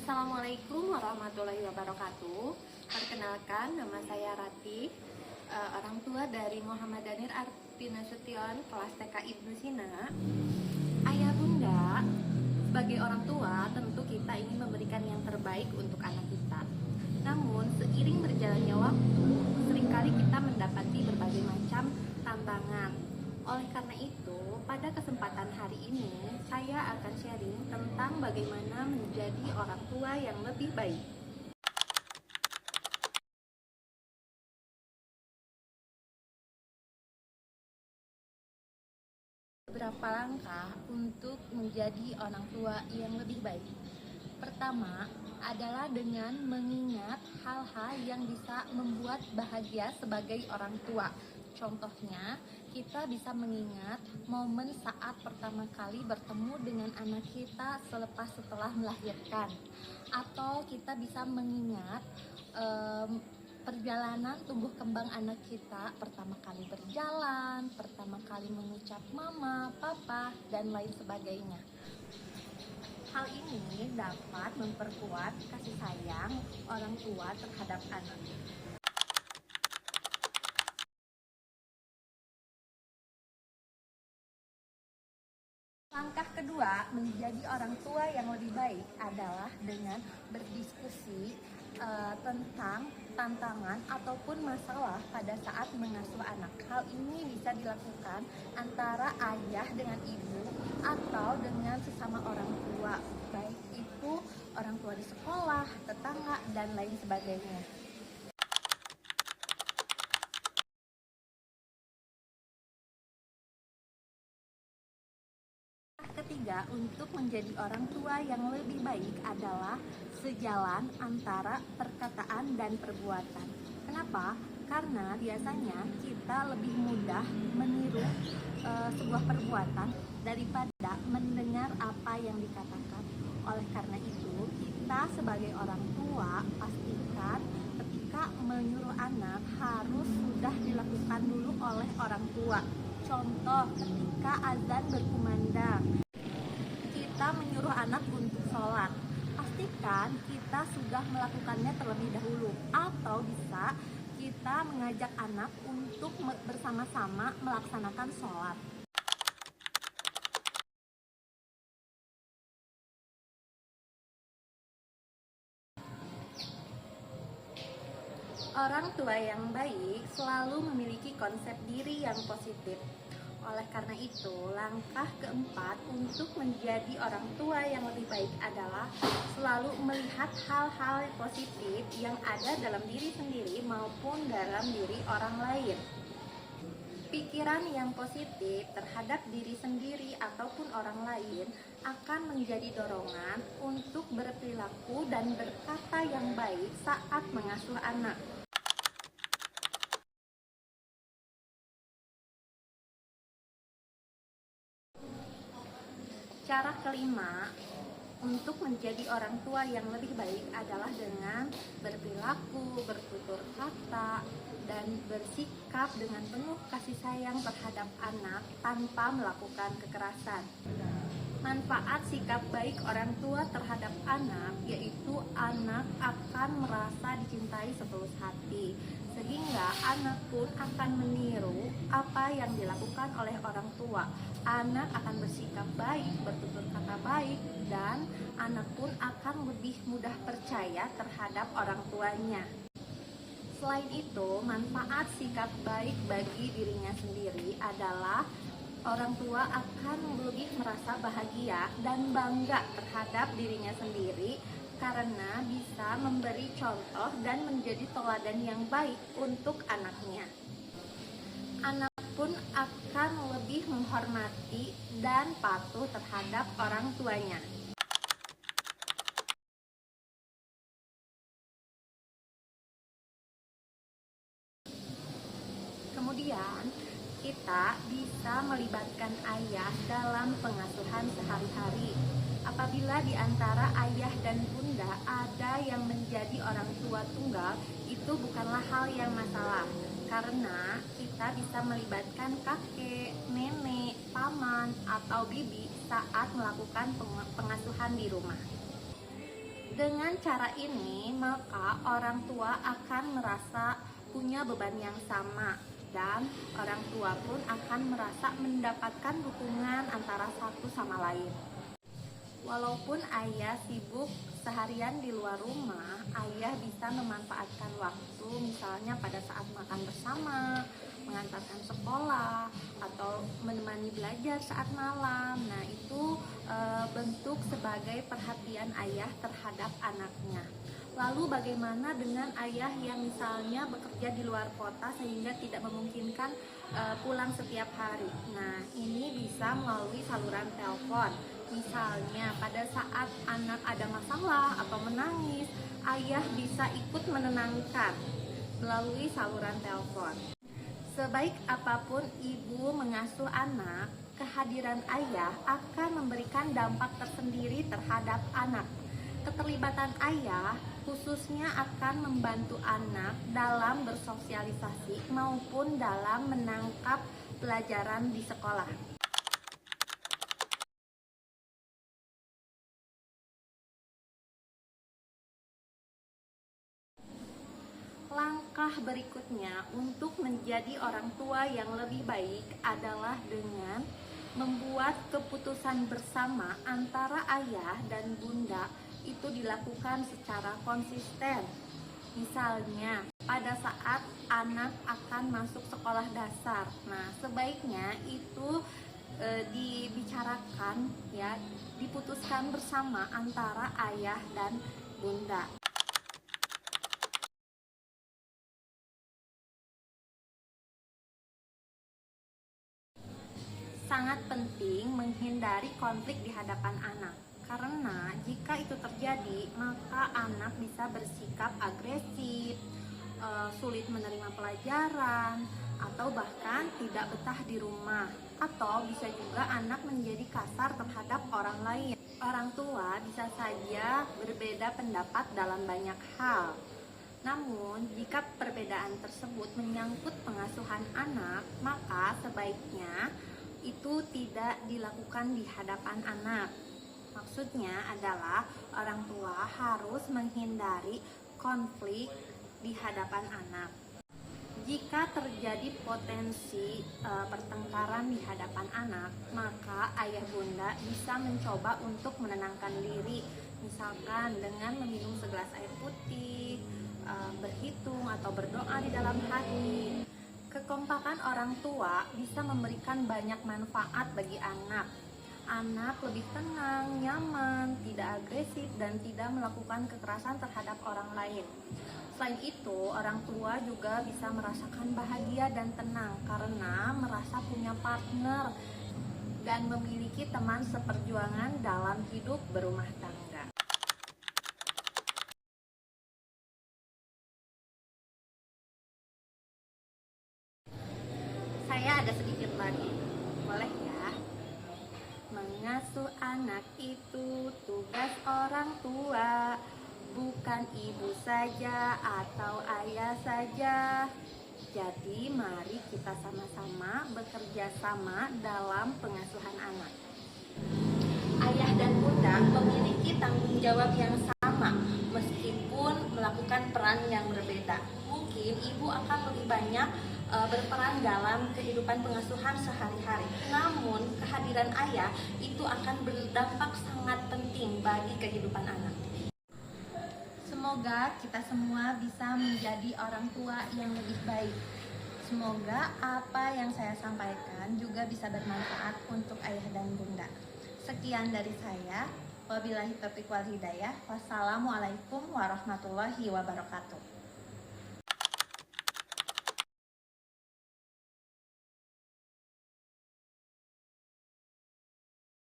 Assalamualaikum warahmatullahi wabarakatuh. Perkenalkan, nama saya Ratih, orang tua dari Muhammad Danir Arfi Nasution, kelas TK Ibnu Sina. Ayah bunda, sebagai orang tua tentu kita ingin memberikan yang terbaik untuk anak kita. Namun seiring berjalannya waktu, seringkali kita mendapati berbagai macam tantangan. Oleh karena itu, pada kesempatan hari ini, saya akan sharing tentang bagaimana menjadi orang tua yang lebih baik. Beberapa langkah untuk menjadi orang tua yang lebih baik. Pertama adalah dengan mengingat hal-hal yang bisa membuat bahagia sebagai orang tua. Contohnya, kita bisa mengingat momen saat pertama kali bertemu dengan anak kita setelah melahirkan. Atau kita bisa mengingat perjalanan tumbuh kembang anak kita, pertama kali berjalan, pertama kali mengucap mama, papa, dan lain sebagainya. Hal ini dapat memperkuat kasih sayang orang tua terhadap anak. Langkah kedua menjadi orang tua yang lebih baik adalah dengan berdiskusi tentang tantangan ataupun masalah pada saat mengasuh anak. Hal ini bisa dilakukan antara ayah dengan ibu atau dengan sesama orang tua, baik itu orang tua di sekolah, tetangga, dan lain sebagainya. Ketiga, untuk menjadi orang tua yang lebih baik adalah sejalan antara perkataan dan perbuatan. Kenapa? Karena biasanya kita lebih mudah meniru sebuah perbuatan daripada mendengar apa yang dikatakan. Oleh karena itu, kita sebagai orang tua pastikan ketika menyuruh anak harus sudah dilakukan dulu oleh orang tua. Contoh, ketika azan berkumandang, kita menyuruh anak untuk sholat, pastikan kita sudah melakukannya terlebih dahulu. Atau bisa kita mengajak anak untuk bersama-sama melaksanakan sholat. Orang tua yang baik selalu memiliki konsep diri yang positif. Oleh karena itu, langkah keempat untuk menjadi orang tua yang lebih baik adalah selalu melihat hal-hal positif yang ada dalam diri sendiri maupun dalam diri orang lain. Pikiran yang positif terhadap diri sendiri ataupun orang lain akan menjadi dorongan untuk berperilaku dan berkata yang baik saat mengasuh anak. Cara kelima untuk menjadi orang tua yang lebih baik adalah dengan berperilaku, bertutur kata, dan bersikap dengan penuh kasih sayang terhadap anak tanpa melakukan kekerasan. Manfaat sikap baik orang tua terhadap anak yaitu anak akan merasa dicintai setulus hati, sehingga anak pun akan meniru apa yang dilakukan oleh orang tua. Anak akan bersikap baik, bertutur kata baik, dan anak pun akan lebih mudah percaya terhadap orang tuanya. Selain itu, manfaat sikap baik bagi dirinya sendiri adalah orang tua akan lebih merasa bahagia dan bangga terhadap dirinya sendiri karena bisa memberi contoh dan menjadi teladan yang baik untuk anaknya. Anak pun akan lebih menghormati dan patuh terhadap orang tuanya. Kemudian, kita bisa melibatkan ayah dalam pengasuhan sehari-hari. Apabila di antara ayah dan bunda ada yang menjadi orang tua tunggal, itu bukanlah hal yang masalah. Karena kita bisa melibatkan kakek, nenek, paman, atau bibi saat melakukan pengasuhan di rumah. Dengan cara ini, maka orang tua akan merasa punya beban yang sama dan orang tua pun akan merasa mendapatkan dukungan antara satu sama lain. Walaupun ayah sibuk seharian di luar rumah, ayah bisa memanfaatkan waktu misalnya pada saat makan bersama, mengantarkan sekolah, atau menemani belajar saat malam. Nah, itu bentuk sebagai perhatian ayah terhadap anaknya. Lalu bagaimana dengan ayah yang misalnya bekerja di luar kota sehingga tidak memungkinkan pulang setiap hari? Nah, ini bisa melalui saluran telepon. Misalnya pada saat anak ada masalah atau menangis, ayah bisa ikut menenangkan melalui saluran telepon. Sebaik apapun ibu mengasuh anak, kehadiran ayah akan memberikan dampak tersendiri terhadap anak. Keterlibatan ayah khususnya akan membantu anak dalam bersosialisasi maupun dalam menangkap pelajaran di sekolah. Langkah berikutnya untuk menjadi orang tua yang lebih baik adalah dengan membuat keputusan bersama antara ayah dan bunda itu dilakukan secara konsisten. Misalnya, pada saat anak akan masuk sekolah dasar, nah sebaiknya itu dibicarakan ya, diputuskan bersama antara ayah dan bunda. Sangat penting menghindari konflik di hadapan anak, karena jika itu terjadi, maka anak bisa bersikap agresif, sulit menerima pelajaran, atau bahkan tidak betah di rumah, atau bisa juga anak menjadi kasar terhadap orang lain. Orang tua bisa saja berbeda pendapat dalam banyak hal. Namun, jika perbedaan tersebut menyangkut pengasuhan anak, maka sebaiknya itu tidak dilakukan di hadapan anak. Maksudnya adalah orang tua harus menghindari konflik di hadapan anak. Jika terjadi potensi pertengkaran di hadapan anak, maka ayah bunda bisa mencoba untuk menenangkan diri, misalkan dengan meminum segelas air putih, berhitung atau berdoa di dalam hati. Kekompakan orang tua bisa memberikan banyak manfaat bagi anak. Anak lebih tenang, nyaman, tidak agresif, dan tidak melakukan kekerasan terhadap orang lain. Selain itu, orang tua juga bisa merasakan bahagia dan tenang karena merasa punya partner dan memiliki teman seperjuangan dalam hidup berumah tangga. Saya ada sedikit lagi, boleh ya? Mengasuh anak itu tugas orang tua, bukan ibu saja atau ayah saja. Jadi mari kita sama-sama bekerja sama dalam pengasuhan anak. Ayah dan bunda memiliki tanggung jawab yang sama meskipun melakukan peran yang berbeda. Mungkin ibu akan lebih banyak berperan dalam kehidupan pengasuhan sehari-hari. Namun kehadiran ayah itu akan berdampak sangat penting bagi kehidupan anak. Semoga kita semua bisa menjadi orang tua yang lebih baik. Semoga apa yang saya sampaikan juga bisa bermanfaat untuk ayah dan bunda. Sekian dari saya. Wabillahi taufiq wal hidayah. Wassalamualaikum warahmatullahi wabarakatuh.